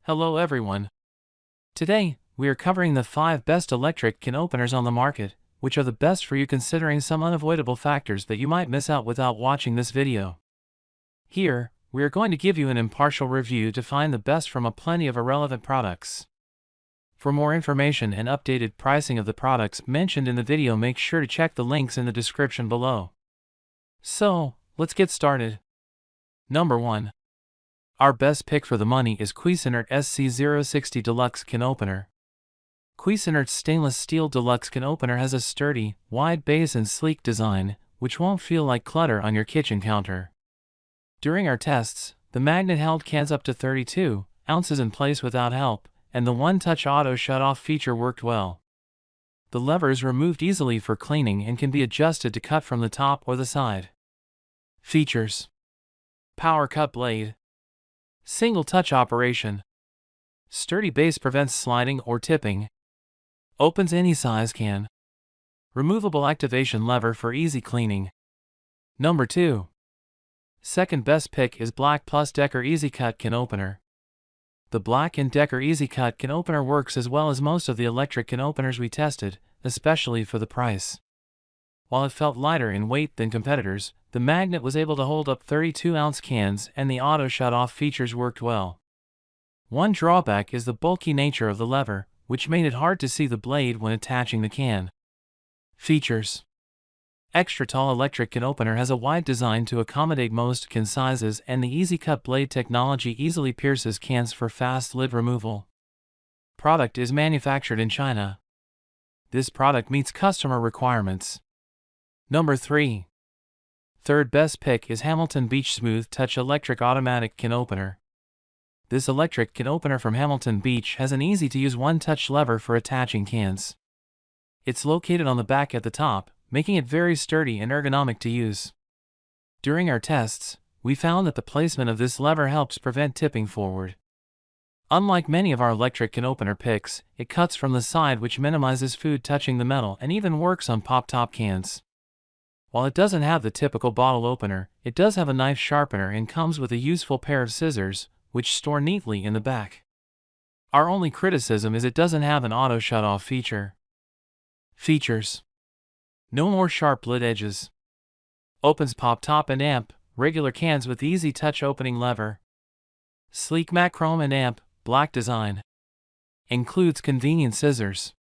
Hello everyone. Today, we are covering the 5 best electric can openers on the market, which are the best for you considering some unavoidable factors that you might miss out without watching this video. Here, we are going to give you an impartial review to find the best from a plenty of irrelevant products. For more information and updated pricing of the products mentioned in the video, make sure to check the links in the description below. So, let's get started. Number 1. Our best pick for the money is Cuisinart SC0 Deluxe Can Opener. Cuisinart's stainless steel Deluxe Can Opener has a sturdy, wide base and sleek design, which won't feel like clutter on your kitchen counter. During our tests, the magnet held cans up to 32 ounces in place without help, and the one-touch auto shut-off feature worked well. The lever is removed easily for cleaning and can be adjusted to cut from the top or the side. Features: power cut blade, single touch operation, sturdy base prevents sliding or tipping, opens any size can, removable activation lever for easy cleaning. Number 2. Second best pick is Black & Decker EasyCut Can Opener. The Black and Decker EasyCut Can Opener works as well as most of the electric can openers we tested, especially for the price. While it felt lighter in weight than competitors, the magnet was able to hold up 32-ounce cans and the auto shut-off features worked well. One drawback is the bulky nature of the lever, which made it hard to see the blade when attaching the can. Features: extra tall electric can opener has a wide design to accommodate most can sizes, and the EasyCut blade technology easily pierces cans for fast lid removal. Product is manufactured in China. This product meets customer requirements. Number 3. Third best pick is Hamilton Beach Smooth Touch Electric Automatic Can Opener. This electric can opener from Hamilton Beach has an easy-to-use one-touch lever for attaching cans. It's located on the back at the top, making it very sturdy and ergonomic to use. During our tests, we found that the placement of this lever helps prevent tipping forward. Unlike many of our electric can opener picks, it cuts from the side, which minimizes food touching the metal and even works on pop-top cans. While it doesn't have the typical bottle opener, it does have a knife sharpener and comes with a useful pair of scissors, which store neatly in the back. Our only criticism is it doesn't have an auto shut-off feature. Features: no more sharp lid edges. Opens pop-top and amp, regular cans with easy touch opening lever. Sleek matte chrome and amp, black design. Includes convenient scissors.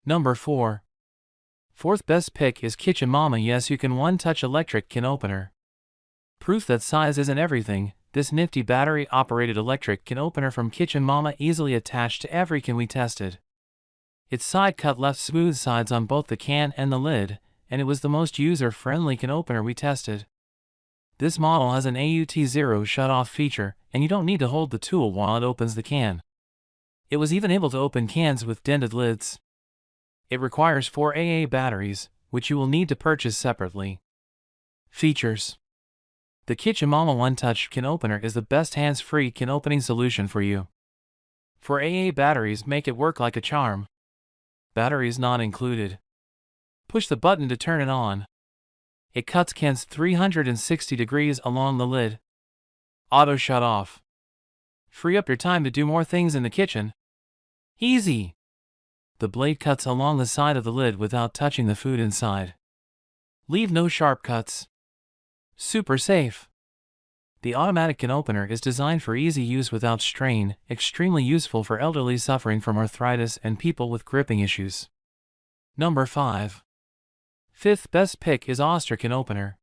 Number 4. Fourth best pick is Kitchen Mama Yes You Can One-Touch Electric Can Opener. Proof that size isn't everything, this nifty battery-operated electric can opener from Kitchen Mama easily attached to every can we tested. Its side cut left smooth sides on both the can and the lid, and it was the most user-friendly can opener we tested. This model has an AUT0 shut-off feature, and you don't need to hold the tool while it opens the can. It was even able to open cans with dented lids. It requires 4 AA batteries, which you will need to purchase separately. Features: the Kitchen Mama One-Touch Can Opener is the best hands-free can opening solution for you. 4 AA batteries make it work like a charm. Batteries not included. Push the button to turn it on. It cuts cans 360 degrees along the lid. Auto shut off. Free up your time to do more things in the kitchen. Easy! The blade cuts along the side of the lid without touching the food inside. Leave no sharp cuts. Super safe. The automatic can opener is designed for easy use without strain, extremely useful for elderly suffering from arthritis and people with gripping issues. Number 5. Fifth best pick is Oster Can Opener.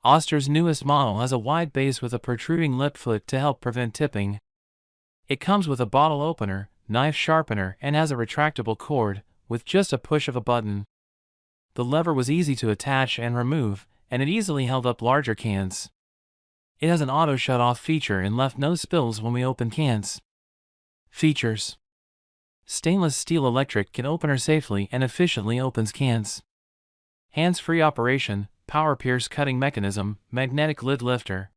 Oster's newest model has a wide base with a protruding lip foot to help prevent tipping. It comes with a bottle opener, knife sharpener, and has a retractable cord, with just a push of a button. The lever was easy to attach and remove, and it easily held up larger cans. It has an auto shut-off feature and left no spills when we open cans. Features: stainless steel electric can opener safely and efficiently opens cans. Hands-free operation, power pierce cutting mechanism, magnetic lid lifter.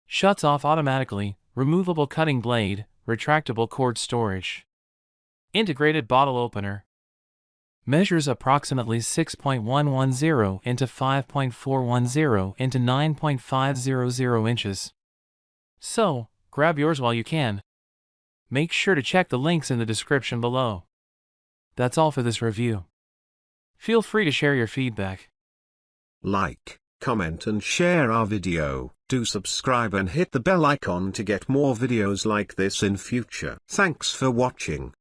Shuts off automatically, removable cutting blade, retractable cord storage. Integrated bottle opener. Measures approximately 6.110 into 5.410 into 9.500 inches. So, grab yours while you can. Make sure to check the links in the description below. That's all for this review. Feel free to share your feedback. Like, comment and share our video. Do subscribe and hit the bell icon to get more videos like this in future. Thanks for watching.